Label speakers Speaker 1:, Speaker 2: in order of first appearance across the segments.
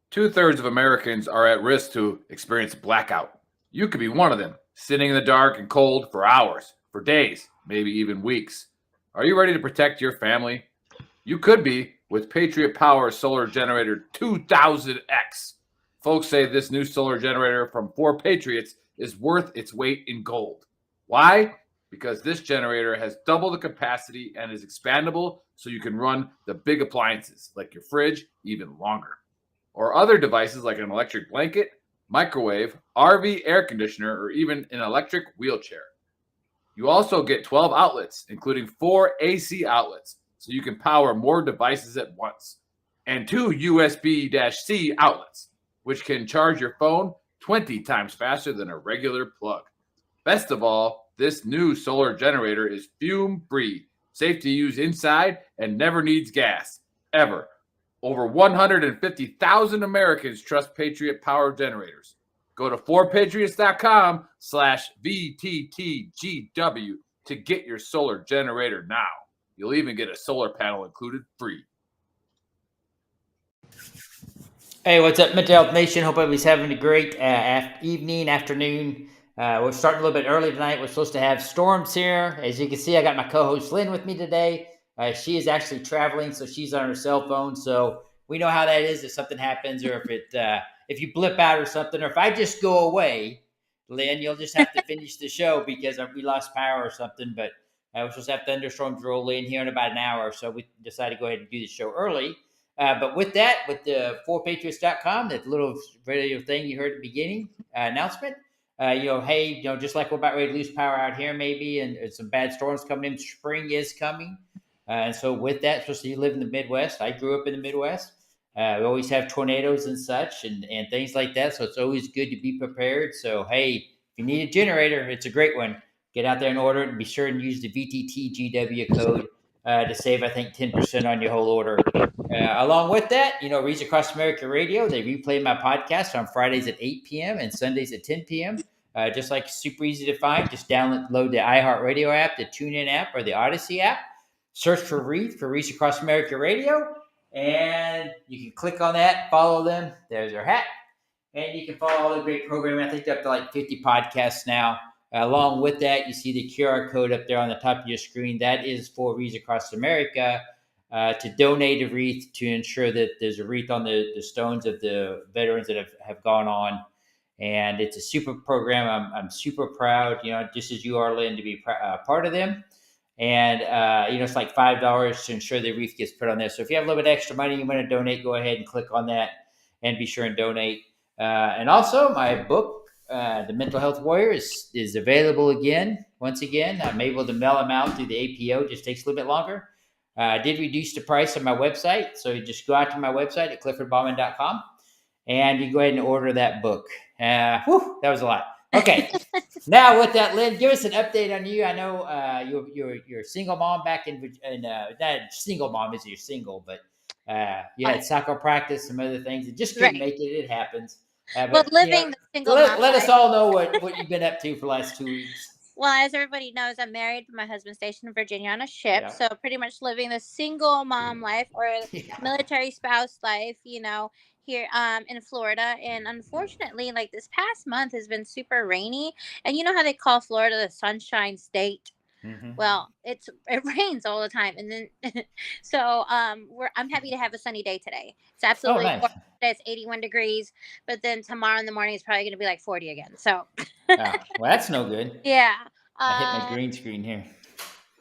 Speaker 1: Two-thirds of Americans are at risk to experience blackout. You could be one of them, sitting in the dark and cold for hours, for days, maybe even weeks. Are you ready to protect your family? You could be with Patriot Power Solar Generator 2000X. Folks say this new solar generator from 4Patriots is worth its weight in gold. Why? Because this generator has double the capacity and is expandable so you can run the big appliances like your fridge even longer. Or other devices like an electric blanket, microwave, RV air conditioner, or even an electric wheelchair. You also get 12 outlets, including 4 AC outlets, so you can power more devices at once, and 2 USB-C outlets, which can charge your phone 20 times faster than a regular plug. Best of all, this new solar generator is fume-free, safe to use inside, and never needs gas, ever. Over 150,000 Americans trust Patriot Power generators. Go to 4patriots.com/VTTGW to get your solar generator now. You'll even get a solar panel included free.
Speaker 2: Hey, what's up, Mental Health Nation? Hope everybody's having a great evening, afternoon. We're starting a little bit early tonight. We're supposed to have storms here. As you can see, I got my co-host Lynn with me today. She is actually traveling, so she's on her cell phone. So we know how that is if something happens, or if you blip out or something, or if I just go away, Lynn, you'll just have to finish the show because we lost power or something. But we're supposed to have thunderstorms roll in here in about an hour, so we decided to go ahead and do the show early. But with that, with the 4patriots.com, that little radio thing you heard at the beginning announcement, hey, just like we're about ready to lose power out here, maybe, and some bad storms coming in. Spring is coming, and so with that, especially you live in the Midwest. I grew up in the Midwest. We always have tornadoes and such, and things like that. So it's always good to be prepared. So hey, if you need a generator, it's a great one. Get out there and order it, and be sure and use the VTTGW code to save, I think, 10% on your whole order. Along with that, Reach Across America Radio, they replay my podcast on Fridays at 8 p.m. and Sundays at 10 p.m. Just like super easy to find, just download the iHeartRadio app, the TuneIn app, or the Odyssey app. Search for Reach Across America Radio, and you can click on that, follow them. There's their hat. And you can follow all the great programming. I think they're up to like 50 podcasts now. Along with that, you see the QR code up there on the top of your screen. That is for Reach Across America. To donate a wreath to ensure that there's a wreath on the stones of the veterans that have gone on. And it's a super program. I'm super proud, just as you are, Lynn, to be part of them. And, it's like $5 to ensure the wreath gets put on there. So if you have a little bit extra money you want to donate, go ahead and click on that and be sure and donate. And also my book, The Mental Health Warrior, is available again. Once again, I'm able to mail them out through the APO. Just takes a little bit longer. I did reduce the price on my website, so you just go out to my website at cliffordbauman.com, and you go ahead and order that book. That was a lot. Okay, now with that, Lynn, give us an update on you. I know you're a single mom back in not single mom is you're single, but you had soccer practice, some other things, and just couldn't make it. It happens.
Speaker 3: But living the single mom
Speaker 2: let us all know what you've been up to for the last 2 weeks.
Speaker 3: Well, as everybody knows, I'm married, but my husband's stationed in Virginia on a ship. Yeah. So pretty much living the single mom life or military spouse life, here in Florida. And unfortunately, like this past month has been super rainy. And you know how they call Florida the Sunshine State? Mm-hmm. Well, it rains all the time, and then so I'm happy to have a sunny day today. It's absolutely nice. It's 81 degrees, but then tomorrow in the morning it's probably going to be like 40 again. So,
Speaker 2: well, that's no good.
Speaker 3: Yeah,
Speaker 2: I hit my green screen here.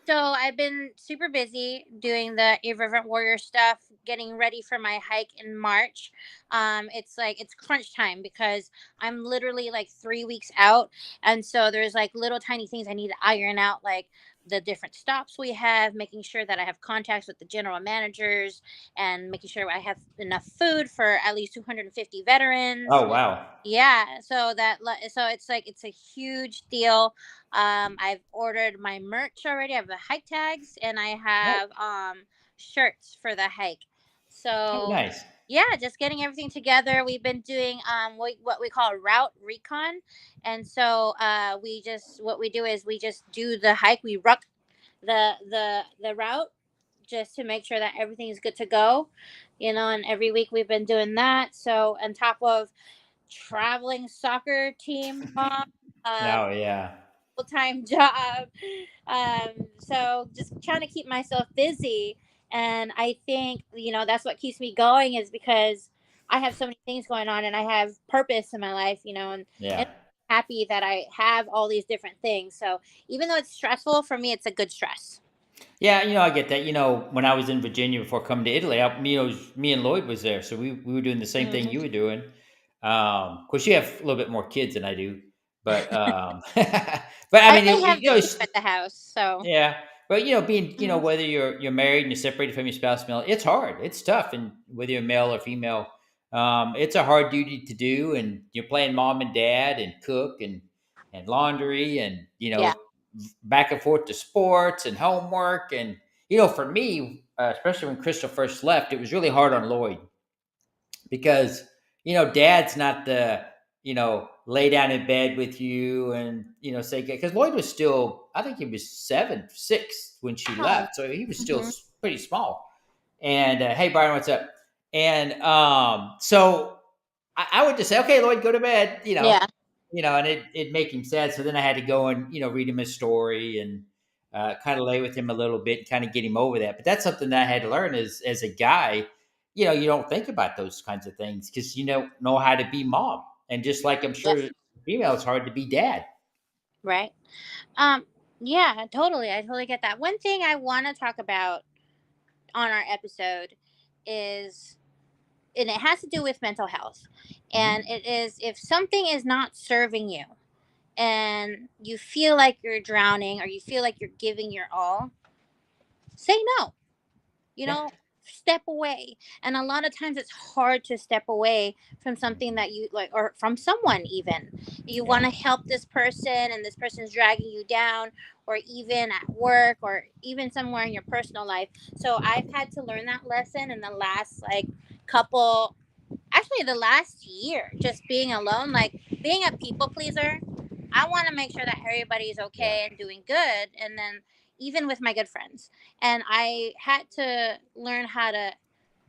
Speaker 3: So I've been super busy doing the Irreverent Warrior stuff, getting ready for my hike in March. It's crunch time because I'm literally like 3 weeks out. And so there's like little tiny things I need to iron out, like the different stops we have, making sure that I have contacts with the general managers and making sure I have enough food for at least 250 veterans.
Speaker 2: Oh, wow.
Speaker 3: Yeah. So it's a huge deal. I've ordered my merch already. I have the hike tags and I have shirts for the hike. So
Speaker 2: nice.
Speaker 3: Yeah, just getting everything together. We've been doing what we call route recon, and so what we do is we just do the hike. We ruck the route just to make sure that everything is good to go. and every week we've been doing that. So on top of traveling soccer team mom,
Speaker 2: Oh yeah.
Speaker 3: full-time job. So just trying to keep myself busy. And I think, that's what keeps me going is because I have so many things going on and I have purpose in my life, and
Speaker 2: Yeah.
Speaker 3: happy that I have all these different things. So even though it's stressful for me, it's a good stress.
Speaker 2: Yeah, I get that. When I was in Virginia before coming to Italy, me and Lloyd was there, so we were doing the same thing
Speaker 3: Mm.
Speaker 2: you were doing. Of course, you have a little bit more kids than I do, but but I
Speaker 3: I
Speaker 2: mean,
Speaker 3: only have two at the house, so
Speaker 2: yeah. But being
Speaker 3: mhm.
Speaker 2: whether you're married and you're separated from your spouse, male, it's hard, it's tough, and whether you're male or female, it's a hard duty to do, and you're playing mom and dad and cook and laundry and
Speaker 3: Yeah,
Speaker 2: back and forth to sports and homework. And for me, especially when Crystal first left, it was really hard on Lloyd because dad's not the lay down in bed with you and say, because Lloyd was still, I think he was 6 when she
Speaker 3: oh,
Speaker 2: left, so he was still
Speaker 3: hmm,
Speaker 2: pretty small. And hey Brian, what's up? And so I would just say, okay Lloyd, go to bed,
Speaker 3: yeah,
Speaker 2: and it'd make him sad. So then I had to go and read him a story and kind of lay with him a little bit and kind of get him over that. But that's something that I had to learn as a guy. You don't think about those kinds of things because you don't know how to be mom. And just like I'm
Speaker 3: yep,
Speaker 2: sure female, it's hard to be dad.
Speaker 3: right. Yeah, totally. I totally get that. One thing I want to talk about on our episode is, and it has to do with mental health, and
Speaker 2: Mhm.
Speaker 3: it is if something is not serving you and you feel like you're drowning or you feel like you're giving your all, say no. you
Speaker 2: Yeah.
Speaker 3: know Step away. And a lot of times it's hard to step away from something
Speaker 2: Mhm.
Speaker 3: that you like, or from someone. Even you want
Speaker 2: Yeah.
Speaker 3: to help this person and this person's dragging you down, or even at work, or even somewhere in your personal life. So I've had to learn that lesson in the last like couple, actually the last year, just being alone, like being a people pleaser. I want to make sure that everybody's
Speaker 2: Yeah.
Speaker 3: okay and doing good. And then even with my good friends, and I had to learn how to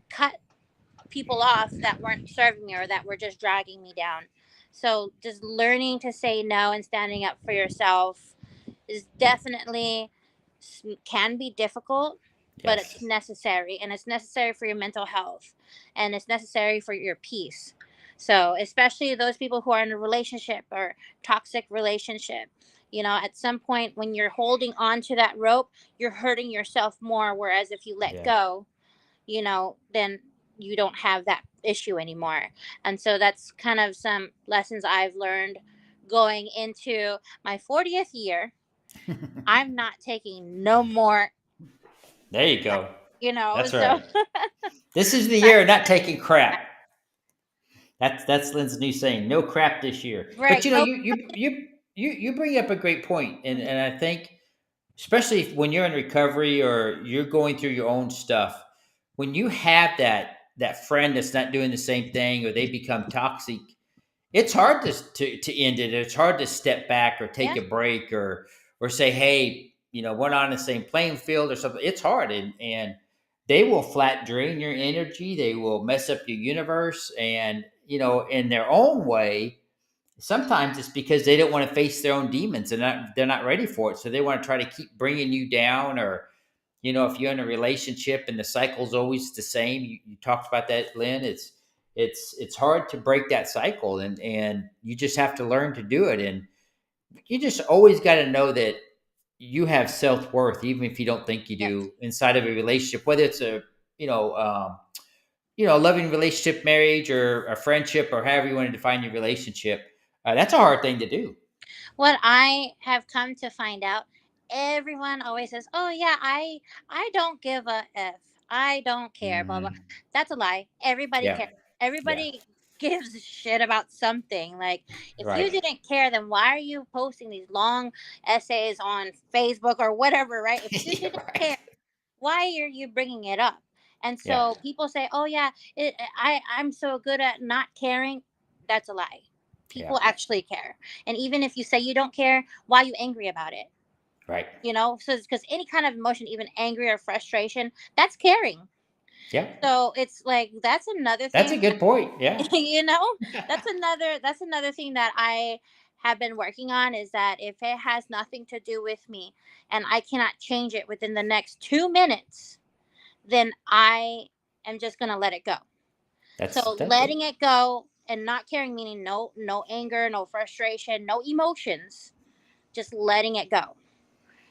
Speaker 3: cut people off that weren't serving me or that were just dragging me down. So just learning to say no and standing up for yourself is definitely, can be difficult, but it's
Speaker 2: Yes.
Speaker 3: necessary, and it's necessary for your mental health, and it's necessary for your peace. So especially those people who are in a relationship or toxic relationship, at some point when you're holding on to that rope, you're hurting yourself more, whereas if you let
Speaker 2: Yeah.
Speaker 3: go, then you don't have that issue anymore. And so that's kind of some lessons I've learned going into my 40th year. I'm not taking no more,
Speaker 2: There you go. That's
Speaker 3: so
Speaker 2: right. This is the year of not taking crap. That's Lynn's new saying. No crap this year. But
Speaker 3: right. No.
Speaker 2: you bring up a great point, and I think especially when you're in recovery or you're going through your own stuff, when you have that friend that's not doing the same thing or they become toxic, it's hard to end it. It's hard to step back or take
Speaker 3: Yeah.
Speaker 2: a break or say, hey, we're not on the same playing field or something. It's hard, and they will flat drain your energy. They will mess up your universe, and in their own way. Sometimes it's because they don't want to face their own demons and they're not ready for it. So they want to try to keep bringing you down, or if you're in a relationship and the cycle's always the same, you talked about that, Lynn. It's hard to break that cycle, and you just have to learn to do it. And you just always got to know that you have self-worth, even if you don't think you
Speaker 3: Yes.
Speaker 2: do, inside of a relationship, whether it's a you know um, a loving relationship, marriage, or a friendship, or however you want to define your relationship. That's a hard thing to do.
Speaker 3: What I have come to find out, everyone always says, "Oh yeah, I don't give a f. I don't care." Blah blah.
Speaker 2: Mm,
Speaker 3: That's a lie. Everybody
Speaker 2: yeah,
Speaker 3: cares.
Speaker 2: yeah,
Speaker 3: Everybody gives a shit about something. Like, if you
Speaker 2: right,
Speaker 3: didn't care, then why are you posting these long essays on Facebook or whatever? Right? If you
Speaker 2: yeah,
Speaker 3: didn't
Speaker 2: right,
Speaker 3: care, why are you bringing it up? And
Speaker 2: yeah,
Speaker 3: so people say, "Oh yeah, I'm so good at not caring." That's a lie.
Speaker 2: yeah,
Speaker 3: People actually care. And even if you say you don't care, why are you angry about it?
Speaker 2: right,
Speaker 3: So it's because any kind of emotion, even angry or frustration, that's caring.
Speaker 2: Yeah.
Speaker 3: So it's like that's another
Speaker 2: That's a
Speaker 3: thing.
Speaker 2: good point. Yeah.
Speaker 3: You know, that's another thing that I have been working on, is that if it has nothing to do with me and I cannot change it within the next 2 minutes, then I am just gonna let it go. So
Speaker 2: That's
Speaker 3: letting it go and not caring, meaning no anger, no frustration, no emotions, just letting it go.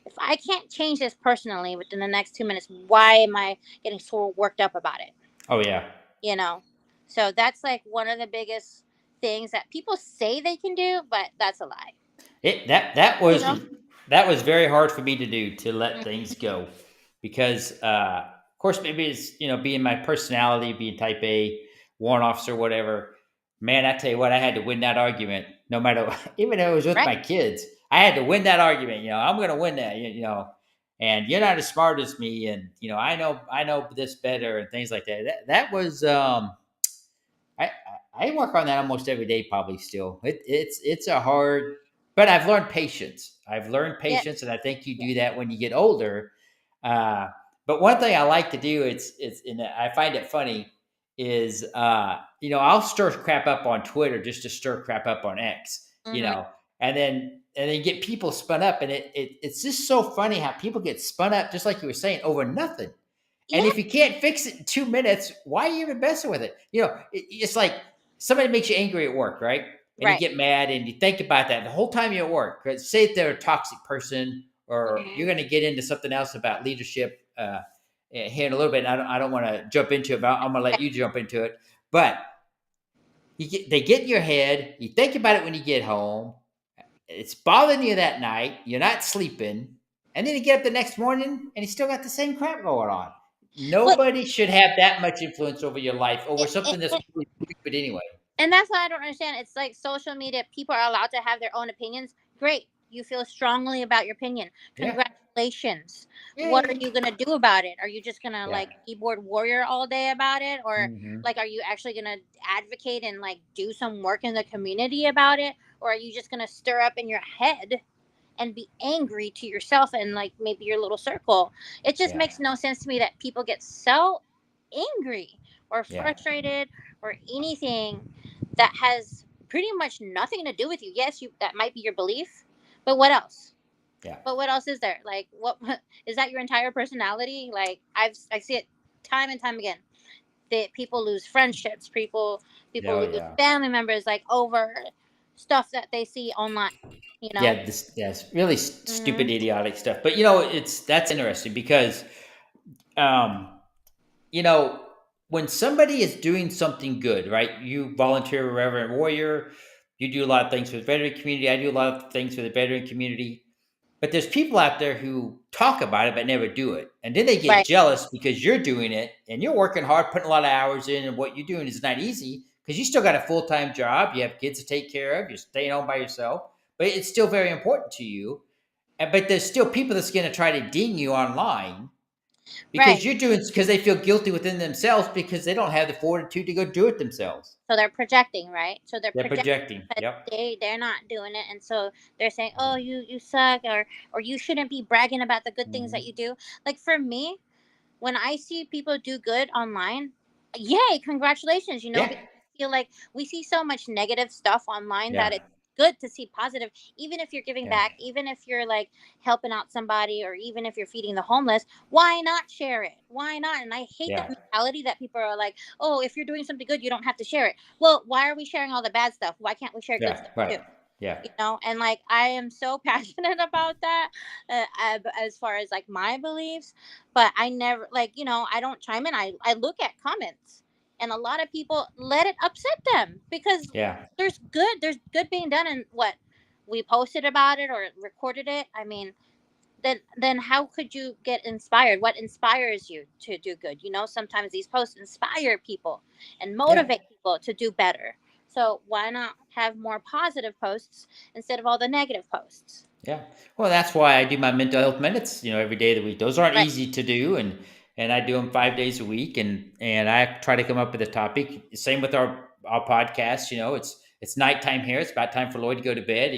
Speaker 3: If I can't change this personally within the next 2 minutes, why am I getting so worked up about it?
Speaker 2: Oh yeah.
Speaker 3: You know? So that's like one of the biggest things that people say they can do, but that's a lie.
Speaker 2: That
Speaker 3: You
Speaker 2: was
Speaker 3: know?
Speaker 2: very hard for me to do, to let
Speaker 3: Mhm.
Speaker 2: things go, because of course, maybe it's, being my personality, being type A, warrant officer, whatever. Man, I tell you what, I had to win that argument, no matter even though it was with
Speaker 3: Right.
Speaker 2: my kids. I had to win that argument. I'm going to win that. And you're not as smart as me, and I know this better, and things like that. That was I I work on that almost every day, probably still. It's a hard, but I've learned patience. I've learned
Speaker 3: Yes.
Speaker 2: patience, and I think you
Speaker 3: Yes.
Speaker 2: do that when you get older. Uh, but one thing I like to do, it's and I find it funny, is I'll stir crap up on Twitter just to stir crap up on X,
Speaker 3: Hmm.
Speaker 2: and then get people spun up, and it's just so funny how people get spun up, just like you were saying, over nothing. And
Speaker 3: Yeah.
Speaker 2: if you can't fix it in 2 minutes, why are you even messing with it? It's like somebody makes you angry at work, right? And you
Speaker 3: Right.
Speaker 2: get mad and you think about that the whole time you're at work. 'Cause say if they're a toxic person, or
Speaker 3: Hmm.
Speaker 2: you're going to get into something else about leadership here in a little bit. And I don't want to jump into it, but I'm going to let you jump into it. But they get in your head. You think about it when you get home. It's bothering you that night. You're not sleeping. And then you get up the next morning and you still got the same crap going on.
Speaker 3: Well,
Speaker 2: Nobody should have that much influence over your life, over
Speaker 3: it,
Speaker 2: something that's really stupid anyway.
Speaker 3: and that's what I don't understand. It's like social media. People are allowed to have their own opinions. Great. You feel strongly about your opinion.
Speaker 2: Yeah.
Speaker 3: Congratulations. What are
Speaker 2: Yay.
Speaker 3: you going to do about it? Are you just going to
Speaker 2: Yeah.
Speaker 3: like keyboard warrior all day about it? Or
Speaker 2: Hmm.
Speaker 3: like, are you actually going to advocate and like do some work in the community about it? Or are you just going to stir up in your head and be angry to yourself and like maybe your little circle? It just
Speaker 2: Yeah.
Speaker 3: makes no sense to me that people get so angry or
Speaker 2: Yeah.
Speaker 3: frustrated or anything that has pretty much nothing to do with you. Yes, you, that might be your belief, but what else?
Speaker 2: Yeah.
Speaker 3: But what else is there? Like, what is that your entire personality? Like, I see it time and time again. That people lose friendships, people
Speaker 2: Oh,
Speaker 3: lose
Speaker 2: yeah.
Speaker 3: family members, like over stuff that they see online. You know.
Speaker 2: Yeah. Yes, really
Speaker 3: Hmm.
Speaker 2: stupid, idiotic stuff. But that's interesting because, um, you know, when somebody is doing something good, right? You volunteer with Reverend Warrior, you do a lot of things for the veteran community. I do a lot of things for the veteran community. But there's people out there who talk about it but never do it. And then they get
Speaker 3: Right.
Speaker 2: jealous because you're doing it and you're working hard, putting a lot of hours in, and what you're doing is not easy because you still got a full-time job. You have kids to take care of. You're staying home by yourself, but it's still very important to you. But there's still people that's going to try to ding you online
Speaker 3: Right.
Speaker 2: because you're doing, because they feel guilty within themselves because they don't have the fortitude to go do it themselves.
Speaker 3: So they're projecting, right? So they're
Speaker 2: They're
Speaker 3: projecting
Speaker 2: projecting.
Speaker 3: because
Speaker 2: Yep.
Speaker 3: they're not doing it, and so they're saying, "Oh, you suck," or you shouldn't be bragging about the good things that
Speaker 2: Hmm.
Speaker 3: you do. Like for me, when I see people do good online, yay, congratulations,
Speaker 2: Yeah.
Speaker 3: because I feel like we see so much negative stuff online that
Speaker 2: Yeah.
Speaker 3: it's good to see positive, even if you're giving
Speaker 2: Yeah.
Speaker 3: back, even if you're like helping out somebody, or even if you're feeding the homeless. Why not share it? Why not? And I hate that
Speaker 2: Yeah.
Speaker 3: mentality that people are like, oh, if you're doing something good, you don't have to share it. Well, why are we sharing all the bad stuff? Why can't we share good
Speaker 2: Yeah.
Speaker 3: stuff too?
Speaker 2: Right. Yeah.
Speaker 3: And like I am so passionate about that, as far as like my beliefs. But I never, like, I don't chime in. I look at comments, and a lot of people let it upset them because
Speaker 2: Yeah.
Speaker 3: there's good being done, and what we posted about it or recorded it. I mean, then how could you get inspired? What inspires you to do good? Sometimes these posts inspire people and
Speaker 2: Yeah.
Speaker 3: motivate people to do better. So why not have more positive posts instead of all the negative posts?
Speaker 2: Yeah. Well, that's why I do my mental health minutes, every day of the week. Those aren't
Speaker 3: Right.
Speaker 2: easy to do, and I do them 5 days a week, and I try to come up with a topic. Same with our podcast. It's nighttime here. It's about time for Lloyd to go to bed.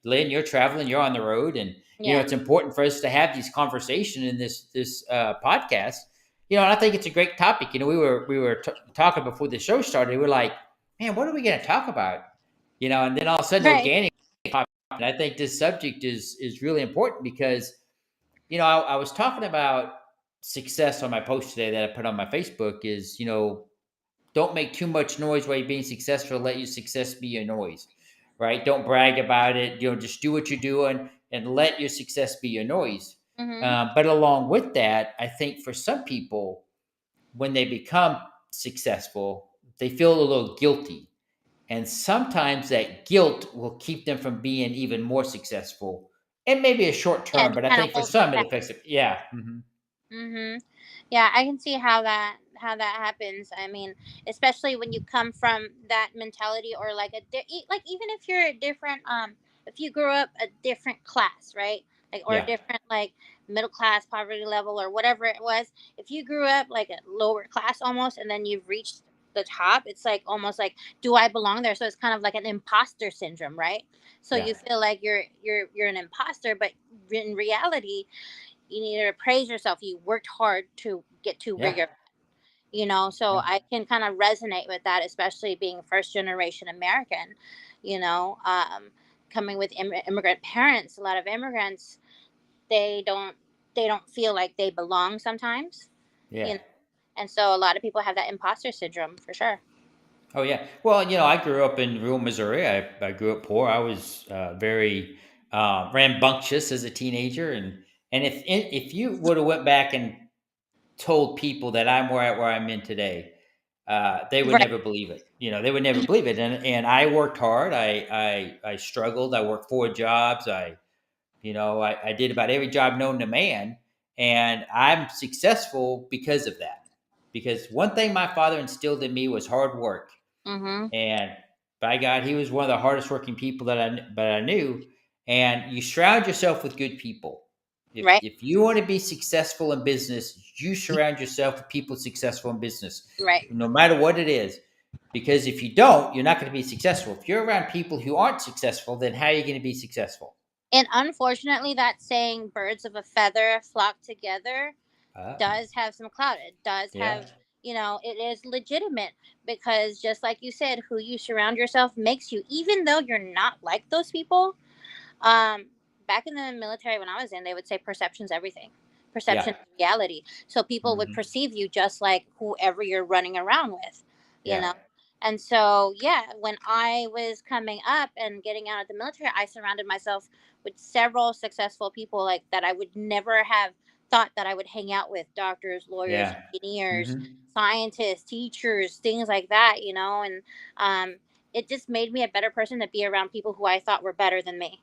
Speaker 2: Lynn, you're traveling. You're on the road, and
Speaker 3: Yeah.
Speaker 2: it's important for us to have these conversations in this podcast. and I think it's a great topic. We were talking before the show started. We are like, man, what are we going to talk about? And then all of a sudden,
Speaker 3: Right.
Speaker 2: organic popped up. And I think this subject is really important because, I was talking about success on my post today that I put on my Facebook is, don't make too much noise while you're being successful. Let your success be your noise, right? Don't brag about it. Just do what you're doing and let your success be your noise.
Speaker 3: Mm-hmm.
Speaker 2: But along with that, I think for some people, when they become successful, they feel a little guilty. And sometimes that guilt will keep them from being even more successful. And maybe a short
Speaker 3: Yeah,
Speaker 2: term,
Speaker 3: just
Speaker 2: but I
Speaker 3: kind of
Speaker 2: think for
Speaker 3: hold them
Speaker 2: some it
Speaker 3: back.
Speaker 2: affects it. Yeah.
Speaker 3: Yeah, I can see how that happens. I mean, especially when you come from that mentality, or like like even if you're a different if you grew up a different class, right? Like, or a
Speaker 2: Yeah.
Speaker 3: different, like, middle class poverty level or whatever it was. If you grew up like a lower class almost, and then you've reached the top, it's like almost like, do I belong there? So it's kind of like an imposter syndrome, right? So
Speaker 2: Yeah.
Speaker 3: you feel like you're an imposter, but in reality, you need to praise yourself. You worked hard to get to where
Speaker 2: Yeah.
Speaker 3: you're. So
Speaker 2: Yeah.
Speaker 3: I can kind of resonate with that, especially being first generation American, you know coming with immigrant parents. A lot of immigrants, they don't feel like they belong sometimes, you
Speaker 2: Yeah.
Speaker 3: know and so a lot of people have that imposter syndrome, for sure.
Speaker 2: Oh yeah. Well, I grew up in rural Missouri. I grew up poor. I was very rambunctious as a teenager, and if you would have went back and told people that I'm where I'm in today, they would
Speaker 3: Right.
Speaker 2: never believe it. They would never believe it. And I worked hard. I struggled. I worked 4 jobs. I did about every job known to man, and I'm successful because of that. Because one thing my father instilled in me was hard work,
Speaker 3: Mm-hmm.
Speaker 2: and by God, he was one of the hardest working people that I knew. And you surround yourself with good people. If
Speaker 3: Right.
Speaker 2: if you want to be successful in business, you surround yourself with people successful in business,
Speaker 3: Right.
Speaker 2: no matter what it is. Because if you don't, you're not going to be successful. If you're around people who aren't successful, then how are you going to be successful?
Speaker 3: And unfortunately, that saying, birds of a feather flock together,
Speaker 2: Uh,
Speaker 3: does have some clout. It does
Speaker 2: yeah,
Speaker 3: have, it is legitimate, because just like you said, who you surround yourself makes you, even though you're not like those people. Um, Back in the military when I was in, they would say perception's everything.
Speaker 2: yeah,
Speaker 3: Perception is reality. So people would
Speaker 2: hmm,
Speaker 3: perceive you just like whoever you're running around with, you
Speaker 2: yeah,
Speaker 3: know. And so, yeah, when I was coming up and getting out of the military, I surrounded myself with several successful people, like, that I would never have thought that I would hang out with: doctors, lawyers,
Speaker 2: yeah,
Speaker 3: engineers,
Speaker 2: hmm,
Speaker 3: scientists, teachers, things like that. And um, it just made me a better person to be around people who I thought were better than me.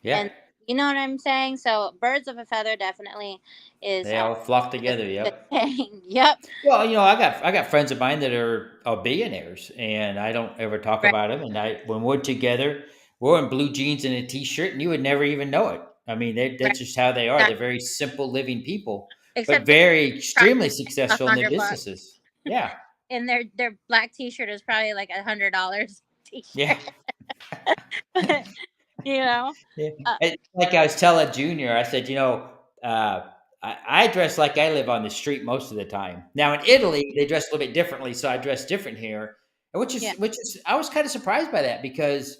Speaker 2: yeah.
Speaker 3: And you know what I'm saying? So birds of a feather definitely is
Speaker 2: They all flock
Speaker 3: a
Speaker 2: together.
Speaker 3: good
Speaker 2: Yep.
Speaker 3: thing. Yep.
Speaker 2: Well, I got friends of mine that are billionaires, and I don't ever talk
Speaker 3: Right.
Speaker 2: about them. And when we're together, we're in blue jeans and a t-shirt, and you would never even know it. I mean,
Speaker 3: Right.
Speaker 2: that's just how they are.
Speaker 3: That-
Speaker 2: They're very simple living people, but
Speaker 3: Except they
Speaker 2: very
Speaker 3: charge
Speaker 2: extremely
Speaker 3: a
Speaker 2: successful in their
Speaker 3: $100,
Speaker 2: businesses. Yeah,
Speaker 3: and their black T-shirt is probably like $100
Speaker 2: yeah,
Speaker 3: T-shirt. you know.
Speaker 2: yeah.
Speaker 3: Uh,
Speaker 2: Like I was telling Junior, I said, uh, I dress like I live on the street most of the time. Now in Italy, they dress a little bit differently, so I dress different here, and
Speaker 3: yeah.
Speaker 2: which is I was kind of surprised by that because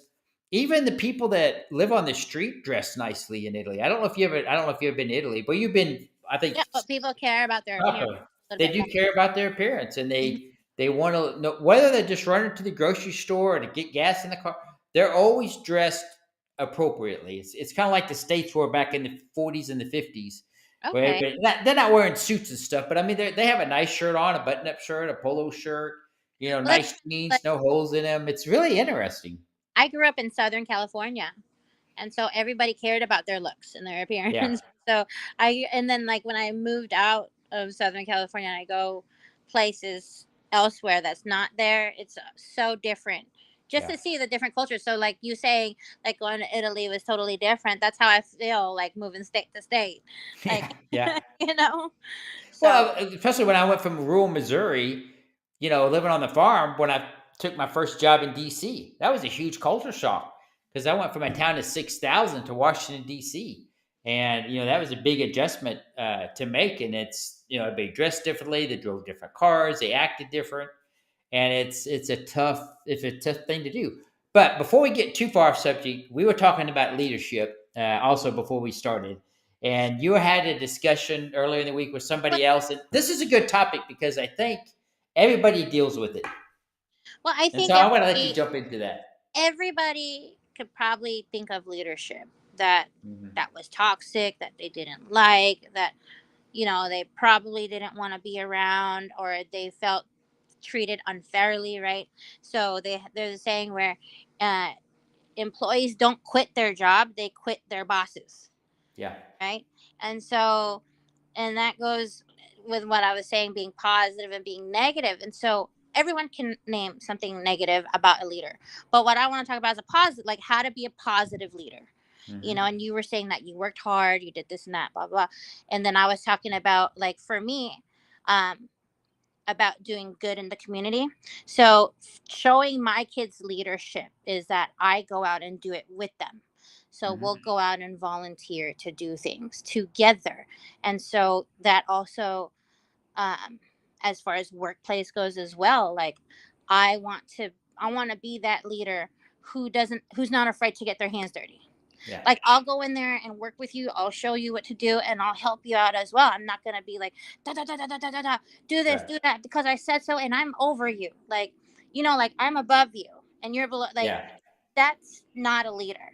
Speaker 2: even the people that live on the street dress nicely in Italy. I don't know if you ever been to Italy, but you've been. I think
Speaker 3: Yeah. But people care about their appearance
Speaker 2: proper.
Speaker 3: a little
Speaker 2: They
Speaker 3: bit
Speaker 2: do
Speaker 3: more.
Speaker 2: care about their appearance, and
Speaker 3: Mhm.
Speaker 2: they want to know whether they're just running to the grocery store or to get gas in the car. They're always dressed appropriately. It's kind of like the states were back in the 40s and the 50s, where
Speaker 3: Okay.
Speaker 2: they're not wearing suits and stuff, but I mean they have a nice shirt on, a button-up shirt, a polo shirt,
Speaker 3: Well, that's
Speaker 2: nice
Speaker 3: like,
Speaker 2: jeans, no holes in them. It's really interesting.
Speaker 3: I grew up in Southern California, and so everybody cared about their looks and their
Speaker 2: Yeah,
Speaker 3: appearance. So and then, like, when I moved out of Southern California and I go places elsewhere that's not there, it's so different. Just
Speaker 2: yeah,
Speaker 3: to see the different cultures. So, like you saying, like, going to Italy was totally different. That's how I feel, like, moving state to state, like,
Speaker 2: yeah, yeah.
Speaker 3: you know. So
Speaker 2: Well, especially when I went from rural Missouri, living on the farm, when I took my first job in DC, that was a huge culture shock because I went from a town of 6,000 to Washington, DC. And that was a big adjustment to make. And it's they dressed differently, they drove different cars, they acted different, and it's a tough thing to do. But before we get too far off subject, we were talking about leadership also before we started, and you had a discussion earlier in the week with somebody else, and this is a good topic because I think everybody deals with it.
Speaker 3: Well, I
Speaker 2: And
Speaker 3: think
Speaker 2: so I want to let you jump into that.
Speaker 3: everybody could probably think of leadership that
Speaker 2: Mm-hmm.
Speaker 3: that was toxic, that they didn't like, that they probably didn't want to be around, or they felt treated unfairly, right? So there's a saying where uh, employees don't quit their job, they quit their bosses,
Speaker 2: Yeah.
Speaker 3: right? And so, and that goes with what I was saying, being positive and being negative. And so everyone can name something negative about a leader, but what I want to talk about is a positive, like how to be a positive leader.
Speaker 2: Mm-hmm.
Speaker 3: And you were saying that you worked hard, you did this and that, blah blah. And then I was talking about, like, for me, um about doing good in the community. So showing my kids leadership is that I go out and do it with them. So
Speaker 2: Mm-hmm.
Speaker 3: we'll go out and volunteer to do things together. And so that also, um, as far as workplace goes as well, like, I want to I want to be that leader who's not afraid to get their hands dirty.
Speaker 2: Yeah.
Speaker 3: Like, I'll go in there and work with you. I'll show you what to do, and I'll help you out as well. I'm not gonna be like, da da da da da da da da, do this,
Speaker 2: Right.
Speaker 3: do that, because I said so, and I'm over you. Like, like, I'm above you and you're below. Like,
Speaker 2: Yeah.
Speaker 3: that's not a leader.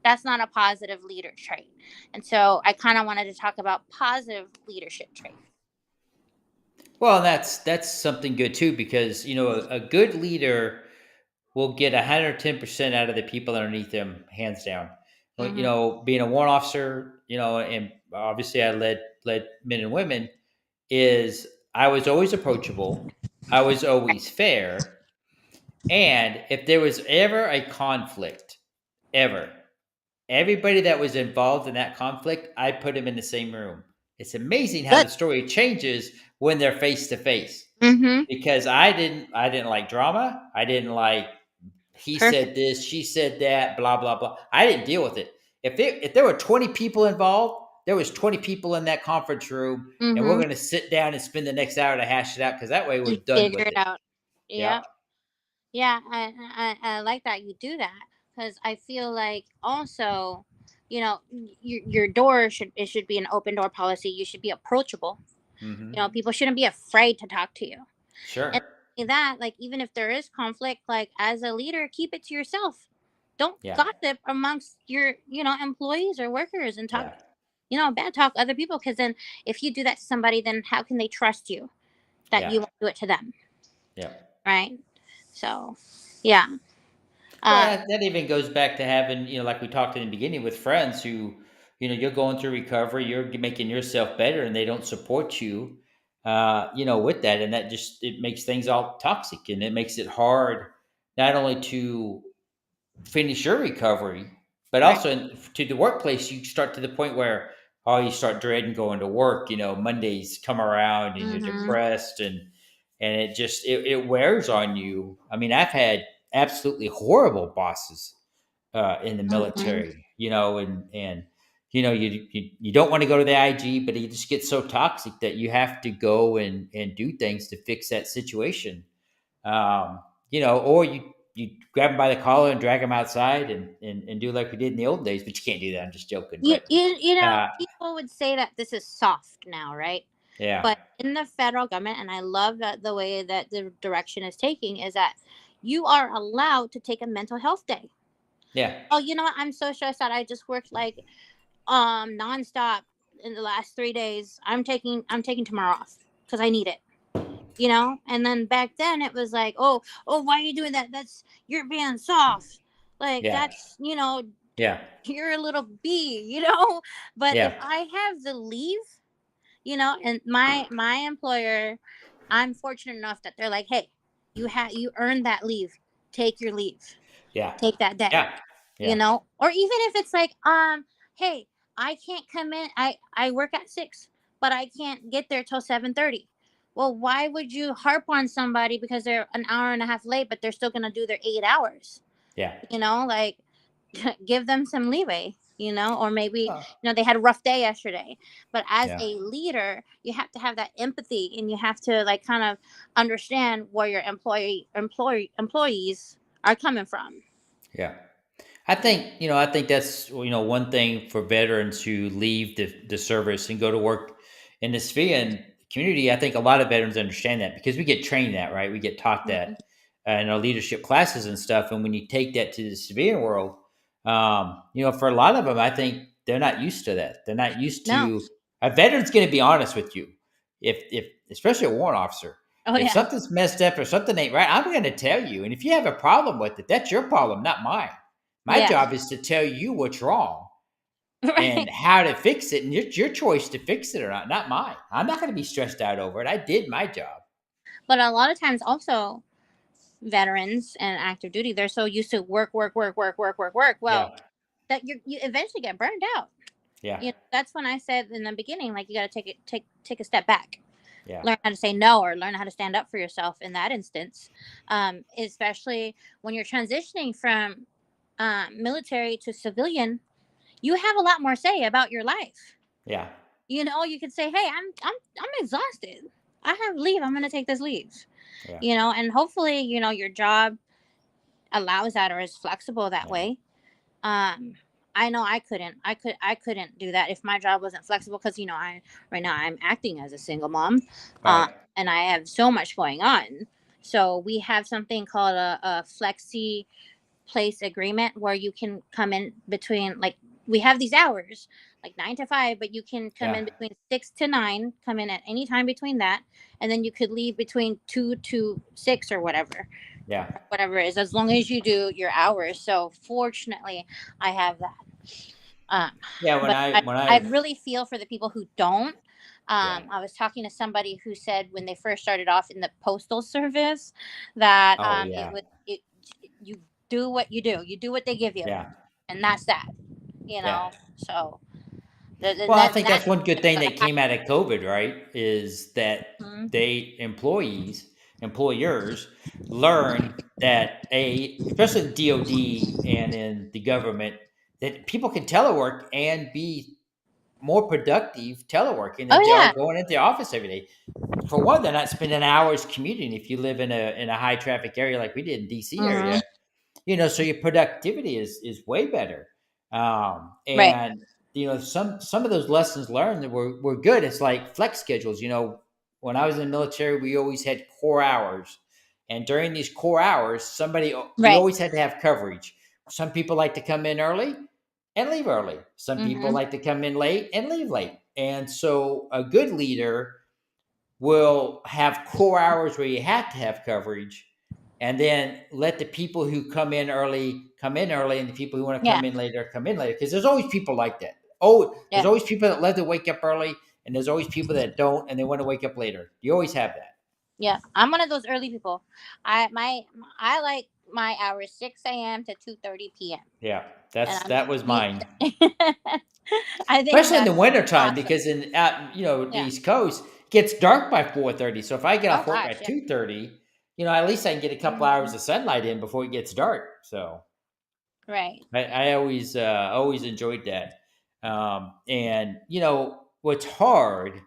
Speaker 3: That's not a positive leader trait. And so I kind of wanted to talk about positive leadership traits.
Speaker 2: Well, that's something good too, because a good leader will get 110% out of the people underneath them, hands down. Being a warrant officer, and obviously I led men and women, is I was always approachable, I was always fair, and if there was ever a conflict, ever, everybody that was involved in that conflict, I put them in the same room. It's amazing how
Speaker 3: Good.
Speaker 2: the story changes when they're face to face.
Speaker 3: Mm-hmm.
Speaker 2: Because I didn't like drama. I didn't like he
Speaker 3: Perfect.
Speaker 2: said this, she said that, blah blah blah. I didn't deal with it. If there were 20 people involved, there was 20 people in that conference room, and we're
Speaker 3: Mm-hmm.
Speaker 2: going to sit down and spend the next hour to hash it out, because that way we're
Speaker 3: You
Speaker 2: done
Speaker 3: figure
Speaker 2: with
Speaker 3: it
Speaker 2: it.
Speaker 3: out. Yeah.
Speaker 2: Yep.
Speaker 3: Yeah, I like that you do that, because I feel like also, your door should be an open door policy. You should be approachable.
Speaker 2: Mm-hmm.
Speaker 3: People shouldn't be afraid to talk to you. And
Speaker 2: Sure.
Speaker 3: that, like, even if there is conflict, like, as a leader, keep it to yourself. Don't
Speaker 2: Yeah.
Speaker 3: gossip amongst your employees or workers, and talk,
Speaker 2: Yeah.
Speaker 3: bad talk other people, because then if you do that to somebody, then how can they trust you that
Speaker 2: Yeah.
Speaker 3: you won't do it to them,
Speaker 2: Yeah.
Speaker 3: right? So, yeah.
Speaker 2: Well,
Speaker 3: Uh,
Speaker 2: that even goes back to having, like we talked in the beginning, with friends who, you're going through recovery, you're making yourself better, and they don't support you, with that. And that just, it makes things all toxic, and it makes it hard not only to finish your recovery, but
Speaker 3: right.
Speaker 2: also to the workplace. You start to the point where, oh, you start dreading going to work. Mondays come around and you're
Speaker 3: Mm-hmm.
Speaker 2: depressed, and it just it wears on you. I mean, I've had absolutely horrible bosses in the
Speaker 3: Mm-hmm.
Speaker 2: military, and you don't want to go to the IG, but it just gets so toxic that you have to go and do things to fix that situation. Or you grab them by the collar and drag them outside, and do like we did in the old days, but you can't do that. I'm just joking.
Speaker 3: You,
Speaker 2: But
Speaker 3: you you know
Speaker 2: uh,
Speaker 3: people would say that this is soft now, right?
Speaker 2: yeah,
Speaker 3: But in the federal government, and I love that the way that the direction is taking, is that you are allowed to take a mental health day.
Speaker 2: yeah,
Speaker 3: Oh, you know what? I'm so stressed out. I just worked like nonstop in the last 3 days. I'm taking tomorrow off because I need it. And then back then it was like, oh, why are you doing that? That's You're being soft. Like,
Speaker 2: yeah,
Speaker 3: that's,
Speaker 2: yeah,
Speaker 3: you're a little bee. But if
Speaker 2: yeah,
Speaker 3: I have the leave, and my employer, I'm fortunate enough that they're like, hey, you earned that leave. Take your leave.
Speaker 2: yeah,
Speaker 3: Take that day.
Speaker 2: yeah, yeah,
Speaker 3: Or even if it's like, hey, I can't come in. I work at 6, but I can't get there till 7:30. Well, why would you harp on somebody because they're an hour and a half late, but they're still gonna do their 8 hours?
Speaker 2: yeah,
Speaker 3: Like, give them some leeway, or maybe,
Speaker 2: Oh,
Speaker 3: they had a rough day yesterday. But as
Speaker 2: yeah.
Speaker 3: a leader, you have to have that empathy, and you have to like kind of understand where your employees are coming from.
Speaker 2: Yeah. I think that's, one thing for veterans who leave the service and go to work in the civilian community. I think a lot of veterans understand that because we get trained that, right? We get taught
Speaker 3: Mhm.
Speaker 2: that in our leadership classes and stuff. And when you take that to the civilian world, for a lot of them, I think they're not used to that. They're not used
Speaker 3: No.
Speaker 2: to a veteran's going to be honest with you. If especially a warrant officer,
Speaker 3: Oh
Speaker 2: if
Speaker 3: yeah.
Speaker 2: something's messed up or something ain't right, I'm going to tell you. And if you have a problem with it, that's your problem, not mine. My
Speaker 3: Yeah.
Speaker 2: job is to tell you what's wrong
Speaker 3: Right.
Speaker 2: and how to fix it, and it's your choice to fix it or not mine. I'm not going to be stressed out over it. I did my job.
Speaker 3: But a lot of times also, veterans and active duty, they're so used to work, work, work, work, work, work, work. Well,
Speaker 2: Yeah,
Speaker 3: that you eventually get burned out.
Speaker 2: yeah,
Speaker 3: That's when I said in the beginning, like, you got to take a step back,
Speaker 2: yeah,
Speaker 3: learn how to say no, or learn how to stand up for yourself in that instance. Especially when you're transitioning from military to civilian, you have a lot more say about your life.
Speaker 2: yeah,
Speaker 3: You could say, hey, I'm exhausted, I have leave, I'm going to take this leave.
Speaker 2: yeah,
Speaker 3: And hopefully, your job allows that or is flexible that
Speaker 2: yeah,
Speaker 3: way. um I know I couldn't do that if my job wasn't flexible, because I right now I'm acting as a single mom,
Speaker 2: right,
Speaker 3: and I have so much going on. So we have something called a flexi place agreement, where you can come in between, like, we have these hours, like 9 to 5, but you can come
Speaker 2: yeah,
Speaker 3: in between 6 to 9, come in at any time between that, and then you could leave between 2 to 6 or
Speaker 2: yeah,
Speaker 3: whatever it is, as long as you do your hours. So fortunately, I have that. Um,
Speaker 2: yeah.
Speaker 3: but
Speaker 2: When
Speaker 3: I
Speaker 2: I,
Speaker 3: really feel for the people who don't.
Speaker 2: yeah,
Speaker 3: I was talking to somebody who said when they first started off in the postal service that
Speaker 2: oh
Speaker 3: it
Speaker 2: yeah,
Speaker 3: would it you do what you do, you do what they give you,
Speaker 2: yeah,
Speaker 3: and that's that.
Speaker 2: yeah.
Speaker 3: So
Speaker 2: Well, I think
Speaker 3: that
Speaker 2: that's one good thing that came out of COVID, right? Is that
Speaker 3: Mhm.
Speaker 2: employers learn that especially the DoD and in the government, that people can telework and be more productive teleworking
Speaker 3: Oh
Speaker 2: that they are
Speaker 3: yeah.
Speaker 2: going into the office every day. For one, they're not spending hours commuting. If you live in a high traffic area like we did in DC
Speaker 3: Hmm.
Speaker 2: area, so your productivity is way better.
Speaker 3: Right.
Speaker 2: And some of those lessons learned that were good. It's like flex schedules. When I was in the military, we always had core hours, and during these core hours, we
Speaker 3: Right.
Speaker 2: always had to have coverage. Some people like to come in early and leave early. Some people
Speaker 3: Hmm.
Speaker 2: like to come in late and leave late. And so a good leader will have core hours where you have to have coverage, and then let the people who come in early, and the people who want to
Speaker 3: Yeah.
Speaker 2: come in later, because there's always people like that. Oh, there's
Speaker 3: Yeah.
Speaker 2: always people that love to wake up early, and there's always people that don't and they want to wake up later. You always have that.
Speaker 3: Yeah, I'm one of those early people. I like my hours 6 a.m. to 2:30 p.m.
Speaker 2: Yeah,
Speaker 3: And
Speaker 2: that was mine,
Speaker 3: I think
Speaker 2: especially in the
Speaker 3: that's
Speaker 2: wintertime,
Speaker 3: awesome.
Speaker 2: because the
Speaker 3: Yeah.
Speaker 2: East Coast it gets dark by 4:30. So if I get
Speaker 3: Oh
Speaker 2: off work by
Speaker 3: gosh, yeah.
Speaker 2: 2:30, at least I can get a couple
Speaker 3: Hmm.
Speaker 2: hours of sunlight in before it gets dark. So
Speaker 3: Right.
Speaker 2: I always enjoyed that. And what's hard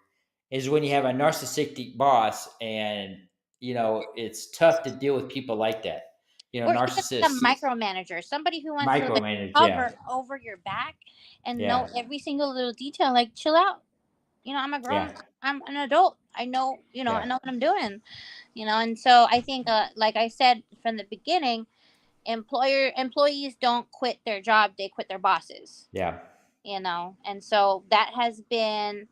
Speaker 2: is when you have a narcissistic boss, and it's tough to deal with people like that.
Speaker 3: Or even like a
Speaker 2: Narcissists,
Speaker 3: micromanager, somebody who wants to like
Speaker 2: micromanage. Yeah,
Speaker 3: hover over your back and
Speaker 2: yeah,
Speaker 3: know every single little detail. Like, chill out.
Speaker 2: yeah,
Speaker 3: I'm an adult. I
Speaker 2: yeah,
Speaker 3: know what I'm doing. And so I think, like I said from the beginning, employees don't quit their job; they quit their bosses.
Speaker 2: yeah,
Speaker 3: And so that has been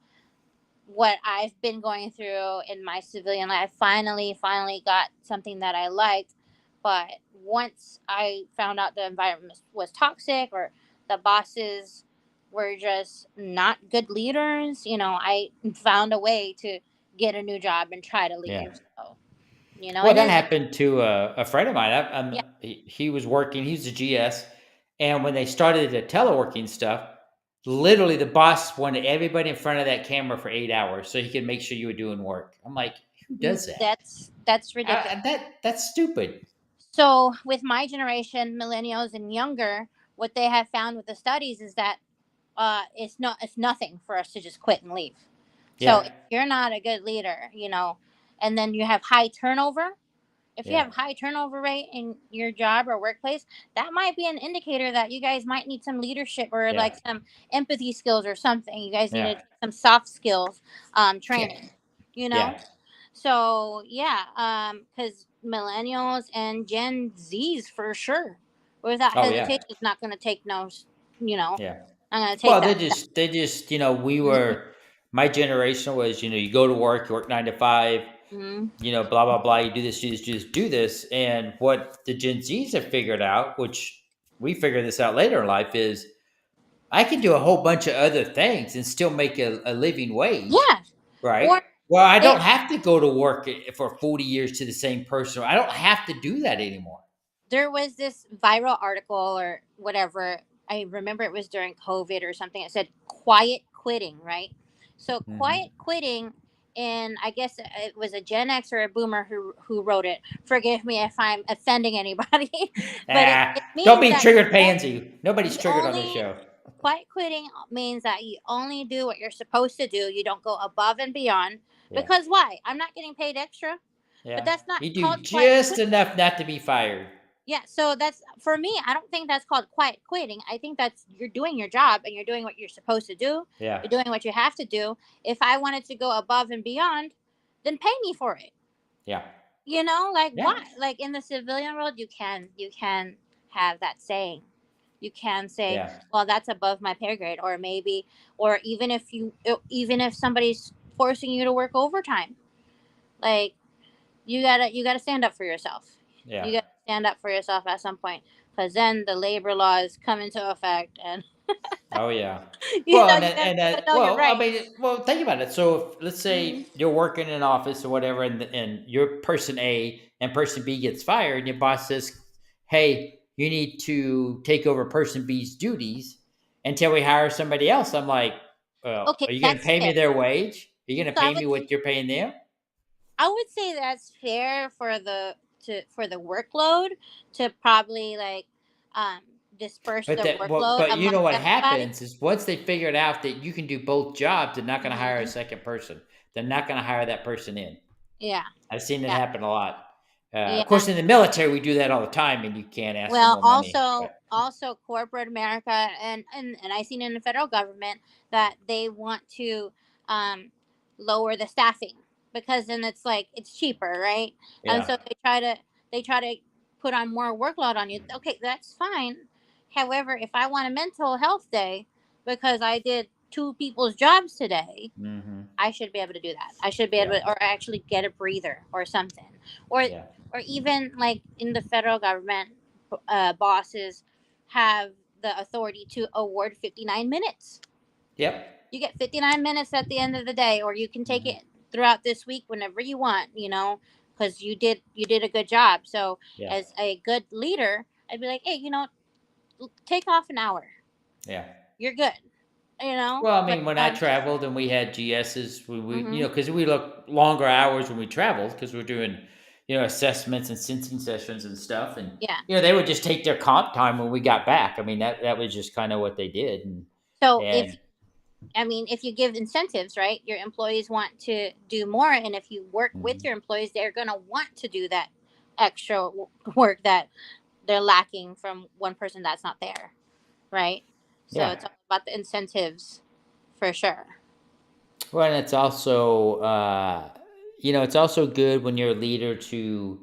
Speaker 3: what I've been going through in my civilian life. Finally got something that I liked. But once I found out the environment was toxic, or the bosses were just not good leaders, I found a way to get a new job and try to
Speaker 2: yeah.
Speaker 3: leave. So,
Speaker 2: Well,
Speaker 3: it
Speaker 2: that
Speaker 3: is.
Speaker 2: happened to a friend of mine.
Speaker 3: Yeah.
Speaker 2: He was working. He was a GS, and when they started the teleworking stuff, literally the boss wanted everybody in front of that camera for 8 hours so he could make sure you were doing work. I'm like, who does that?
Speaker 3: That's ridiculous.
Speaker 2: That's stupid.
Speaker 3: So with my generation, millennials and younger, what they have found with the studies is that it's nothing for us to just quit and leave. So if you're not a good leader, and then you have high turnover, if you have high turnover rate in your job or workplace, that might be an indicator that you guys might need some leadership or like some empathy skills or something. You guys need to take some soft skills training, So because millennials and Gen Zs for sure, without hesitation, is not going to take no, I'm going to take
Speaker 2: Well,
Speaker 3: that.
Speaker 2: they just, we were, my generation was, you go to work, you work 9 to 5, blah, blah, blah. You do this, do this, do this, do this. And what the Gen Zs have figured out, which we figured this out later in life, is I can do a whole bunch of other things and still make a living wage.
Speaker 3: Yeah.
Speaker 2: Right. Well, I don't have to go to work for 40 years to the same person. I don't have to do that anymore.
Speaker 3: There was this viral article or whatever. I remember it was during COVID or something. It said quiet quitting, right? So quiet quitting, and I guess it was a Gen X or a Boomer who wrote it. Forgive me if I'm offending anybody, but it means
Speaker 2: don't be triggered, pansy. Nobody's triggered on this show.
Speaker 3: Quiet quitting means that you only do what you're supposed to do. You don't go above and beyond. Because why? I'm not getting paid extra. But that's not.
Speaker 2: You do just enough not to be fired.
Speaker 3: Yeah, so that's, for me, I don't think that's called quiet quitting. I think that's, you're doing your job and you're doing what you're supposed to do.
Speaker 2: Yeah.
Speaker 3: You're doing what you have to do. If I wanted to go above and beyond, then pay me for it.
Speaker 2: Yeah.
Speaker 3: Why? Like in the civilian world, you can have that saying. You can say, well, that's above my pay grade, or maybe, or even if somebody's forcing you to work overtime, like you gotta stand up for yourself.
Speaker 2: Yeah.
Speaker 3: You gotta stand up for yourself at some point, because then the labor laws come into effect, and
Speaker 2: oh yeah.
Speaker 3: I
Speaker 2: mean, think about it. So if, let's say you're working in an office or whatever, and your person A and person B gets fired, and your boss says, "Hey, you need to take over person B's duties until we hire somebody else." I'm like, well,
Speaker 3: okay,
Speaker 2: are you going to pay me their wage? Are you going to pay me what you're paying them?
Speaker 3: I would say that's fair for the workload to probably disperse the workload.
Speaker 2: But you know what happens is once they figured out that you can do both jobs, they're not going to hire a second person. They're not going to hire that person in.
Speaker 3: Yeah,
Speaker 2: I've seen it happen a lot. Of course, in the military, we do that all the time, and you can't ask.
Speaker 3: Well,
Speaker 2: for more
Speaker 3: money, also corporate America, and I seen in the federal government that they want to lower the staffing, because then it's like it's cheaper, right?
Speaker 2: Yeah.
Speaker 3: And so they try to put on more workload on you. Okay, that's fine. However, if I want a mental health day because I did 2 people's jobs today, I should be able to do that. I should be able to, or actually get a breather or something, or even like in the federal government, bosses have the authority to award 59 minutes.
Speaker 2: Yep.
Speaker 3: You get 59 minutes at the end of the day, or you can take it throughout this week whenever you want, because you did a good job. So as a good leader, I'd be like, hey, take off an hour.
Speaker 2: Yeah.
Speaker 3: You're good.
Speaker 2: Well, I mean, when I traveled and we had GSs, we because we look longer hours when we traveled because we're doing, assessments and sensing sessions and stuff. And, they would just take their comp time when we got back. I mean, that was just kind of what they did. And,
Speaker 3: so if you give incentives, right, your employees want to do more. And if you work with your employees, they're going to want to do that extra work that they're lacking from one person that's not there. Right. So it's all about the incentives for sure.
Speaker 2: Well, and it's also, it's also good when you're a leader to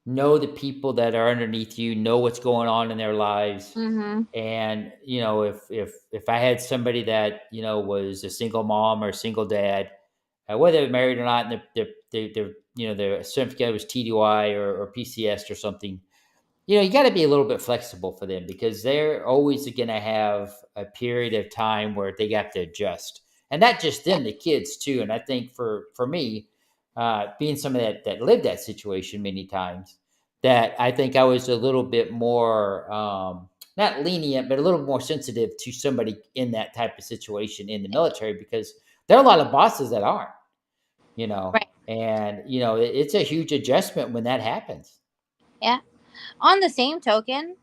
Speaker 2: know the people that are underneath you, know what's going on in their lives. And, if I had somebody that, was a single mom or a single dad, whether they're married or not, and their certificate was TDY or PCS or something, you got to be a little bit flexible for them because they're always going to have a period of time where they got to adjust, and not just them, the kids too. And I think for me, being somebody that lived that situation many times, that I think I was a little bit more not lenient, but a little more sensitive to somebody in that type of situation in the military, because there are a lot of bosses that aren't,
Speaker 3: right.
Speaker 2: And it's a huge adjustment when that happens.
Speaker 3: Yeah. On the same token,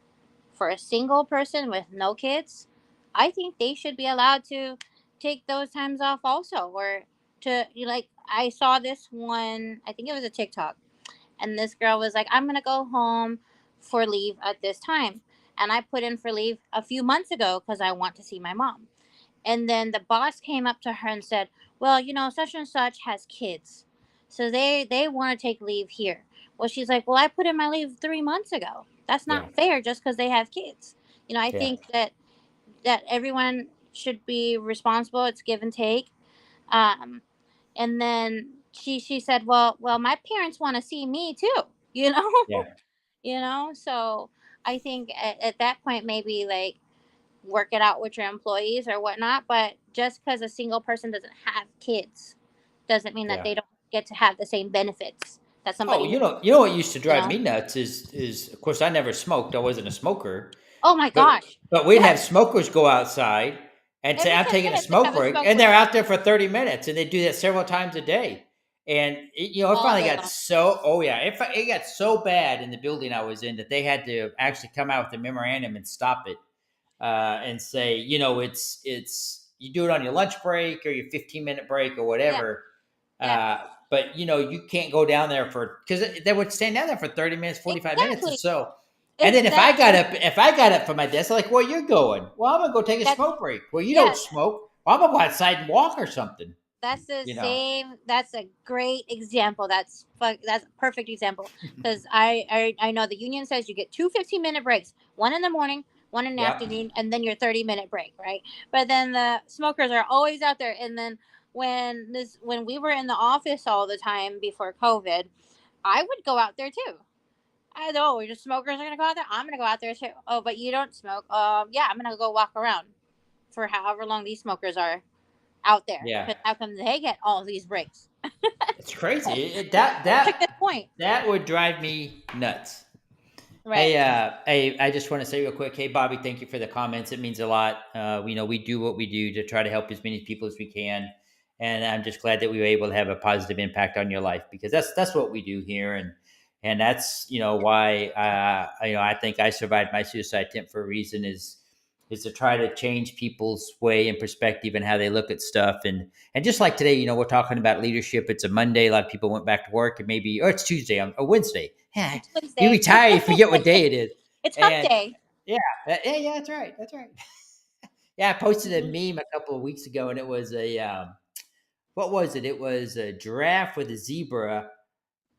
Speaker 3: for a single person with no kids, I think they should be allowed to take those times off also. Or to, like, I saw this one, I think it was a TikTok, and this girl was like, I'm going to go home for leave at this time. And I put in for leave a few months ago because I want to see my mom. And then the boss came up to her and said, well, such and such has kids, so they want to take leave here. Well, she's like, well, I put in my leave 3 months ago. That's
Speaker 2: Yeah.
Speaker 3: not fair just because they have kids. I
Speaker 2: Yeah.
Speaker 3: think that everyone should be responsible. It's give and take. um and then she said, well, my parents want to see me too. you know
Speaker 2: Yeah.
Speaker 3: so I think at that point, maybe, like, work it out with your employees or whatnot. But just because a single person doesn't have kids doesn't mean that
Speaker 2: Yeah.
Speaker 3: they don't get to have the same benefits that
Speaker 2: Oh,
Speaker 3: somebody
Speaker 2: you know what used to
Speaker 3: you
Speaker 2: drive
Speaker 3: know
Speaker 2: me nuts is of course I never smoked. I wasn't a smoker,
Speaker 3: Oh my
Speaker 2: but
Speaker 3: gosh.
Speaker 2: we'd have
Speaker 3: Yes.
Speaker 2: smokers go outside and say
Speaker 3: Every
Speaker 2: I'm
Speaker 3: 10
Speaker 2: taking a
Speaker 3: minutes they
Speaker 2: smoke
Speaker 3: have a
Speaker 2: break,
Speaker 3: smoke
Speaker 2: and they're
Speaker 3: break
Speaker 2: out there for 30 minutes, and they do that several times a day. And it
Speaker 3: all
Speaker 2: finally
Speaker 3: day
Speaker 2: got
Speaker 3: long.
Speaker 2: so it got so bad in the building I was in that they had to actually come out with a memorandum and stop it, and say, it's you do it on your lunch break or your 15-minute break or
Speaker 3: Yeah.
Speaker 2: whatever.
Speaker 3: Yeah.
Speaker 2: But you can't go down there because they would stand down there for 30 minutes, 45 minutes or
Speaker 3: Exactly.
Speaker 2: so. And then if I got up from my desk, like, where you're going? Well, I'm gonna go take a
Speaker 3: That's
Speaker 2: smoke break. Well, you
Speaker 3: yeah.
Speaker 2: don't smoke. Well, I'm gonna go outside and walk or something.
Speaker 3: That's the
Speaker 2: You know.
Speaker 3: same. That's a great example. That's a perfect example, because I know the union says you get 2 15-minute breaks, one in the morning, one in the
Speaker 2: Yep.
Speaker 3: afternoon, and then your 30-minute break, right? But then the smokers are always out there. And then when we were in the office all the time before COVID, I would go out there too. I know, just smokers are gonna go out there. I'm gonna go out there too. Oh, but you don't smoke. Yeah, I'm gonna go walk around for however long these smokers are out there.
Speaker 2: Yeah.
Speaker 3: Because how come they get all these breaks?
Speaker 2: It's crazy.
Speaker 3: That's a good point.
Speaker 2: That would drive me nuts.
Speaker 3: Right.
Speaker 2: Hey, I just want to say real quick, hey, Bobby, thank you for the comments. It means a lot. We do what we do to try to help as many people as we can, and I'm just glad that we were able to have a positive impact on your life, because that's what we do here, and that's why I think I survived my suicide attempt for a reason, is to try to change people's way and perspective and how they look at stuff. And just like today, we're talking about leadership. It's a Monday. A lot of people went back to work, and or it's Tuesday or Wednesday. Yeah,
Speaker 3: It's Wednesday.
Speaker 2: you retire, you forget what day it is.
Speaker 3: It's hump
Speaker 2: And
Speaker 3: day.
Speaker 2: yeah, that's right. That's right. Yeah, I posted a meme a couple of weeks ago, and it was what was it? It was a giraffe with a zebra.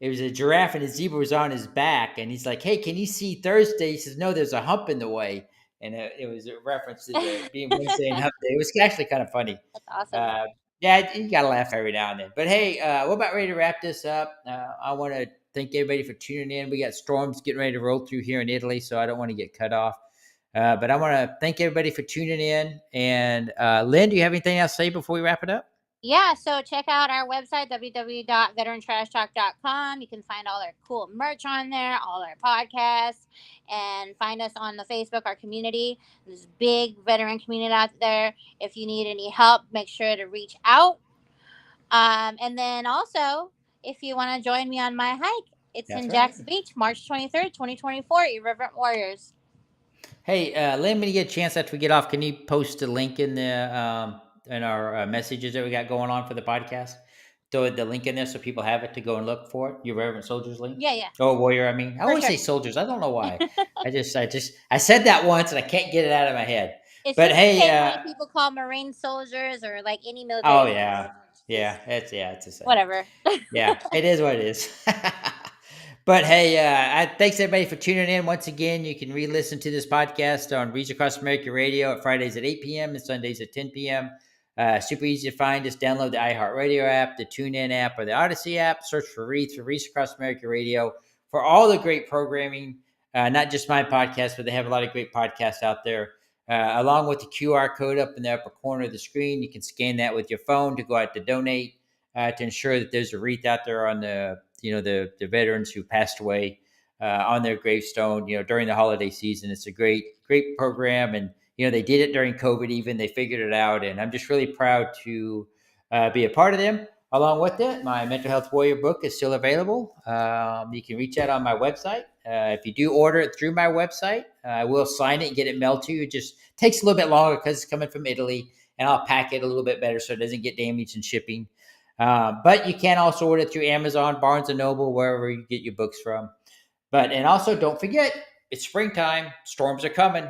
Speaker 2: It was a giraffe, and the zebra was on his back, and he's like, "Hey, can you see Thursday?" He says, "No, there's a hump in the way." And it was a reference to being Wednesday and hump day. It was actually kind of funny.
Speaker 3: That's awesome.
Speaker 2: Yeah, you gotta laugh every now and then. But hey, we're about ready to wrap this up. I want to thank everybody for tuning in. We got storms getting ready to roll through here in Italy, so I don't want to get cut off. But I want to thank everybody for tuning in. And Lynn, do you have anything else to say before we wrap it up?
Speaker 3: Yeah, so check out our website, www.veterantrashtalk.com. You can find all our cool merch on there, all our podcasts, and find us on the Facebook, our community. There's a big veteran community out there. If you need any help, make sure to reach out. And then also, if you want to join me on my hike, it's
Speaker 2: That's
Speaker 3: in
Speaker 2: right.
Speaker 3: Jackson Beach, March 23rd, 2024, Irreverent Warriors.
Speaker 2: Hey, Lynn, when you get a chance after we get off, can you post a link in our messages that we got going on for the podcast? Throw the link in there so people have it to go and look for it. Your Reverend Soldiers link.
Speaker 3: Yeah.
Speaker 2: Oh, warrior. I mean, I
Speaker 3: For
Speaker 2: always
Speaker 3: sure.
Speaker 2: say soldiers. I don't know why. I said that once and I can't get it out of my head.
Speaker 3: It's
Speaker 2: But
Speaker 3: just
Speaker 2: hey,
Speaker 3: the same way people call Marine soldiers or like any military.
Speaker 2: Oh yeah, it's the same.
Speaker 3: Whatever.
Speaker 2: Yeah, it is what it is. But hey, thanks everybody for tuning in. Once again, you can re-listen to this podcast on Reach Across America Radio at Fridays at 8 p.m. and Sundays at 10 p.m. Super easy to find. Just download the iHeartRadio app, the TuneIn app, or the Odyssey app. Search for Reach Across America Radio for all the great programming. Not just my podcast, but they have a lot of great podcasts out there. Along with the QR code up in the upper corner of the screen, you can scan that with your phone to go out to donate, to ensure that there's a wreath out there on the veterans who passed away on their gravestone, during the holiday season. It's a great program. And, they did it during COVID even. They figured it out. And I'm just really proud to be a part of them. Along with it, my Mental Health Warrior book is still available. You can reach out on my website, If you do order it through my website, I will sign it and get it mailed to you. It just takes a little bit longer because it's coming from Italy, and I'll pack it a little bit better so it doesn't get damaged in shipping. But you can also order it through Amazon, Barnes & Noble, wherever you get your books from. And also don't forget, it's springtime. Storms are coming.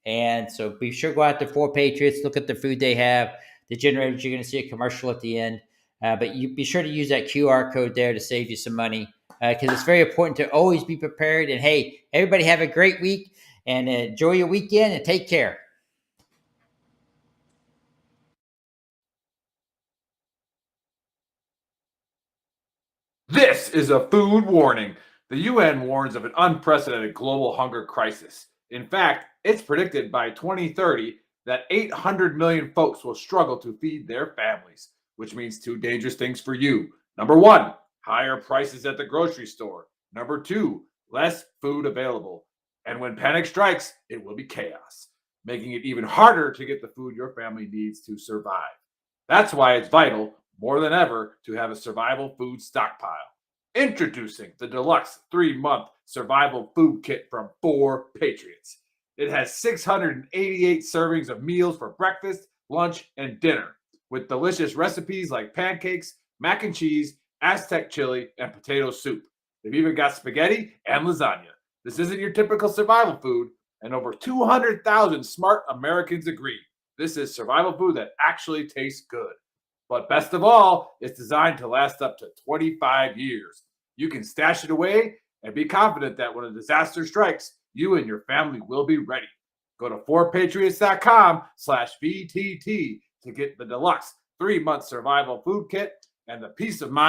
Speaker 2: And so be sure to go out to 4 Patriots, look at the food they have, the generators. You're going to see a commercial at the end. But you be sure to use that QR code there to save you some money, because it's very important to always be prepared. And hey, everybody have a great week and enjoy your weekend and take care.
Speaker 1: This is a food warning. The UN warns of an unprecedented global hunger crisis. In fact, it's predicted by 2030 that 800 million folks will struggle to feed their families, which means 2 dangerous things for you. Number 1, higher prices at the grocery store. Number 2, less food available. And when panic strikes, it will be chaos, making it even harder to get the food your family needs to survive. That's why it's vital, more than ever, to have a survival food stockpile. Introducing the deluxe 3-month survival food kit from 4 Patriots. It has 688 servings of meals for breakfast, lunch, and dinner, with delicious recipes like pancakes, mac and cheese, Aztec chili, and potato soup. They've even got spaghetti and lasagna. This isn't your typical survival food, and over 200,000 smart Americans agree. This is survival food that actually tastes good. But best of all, it's designed to last up to 25 years. You can stash it away and be confident that when a disaster strikes, you and your family will be ready. Go to 4patriots.com/VTT to get the deluxe 3-month survival food kit and the peace of mind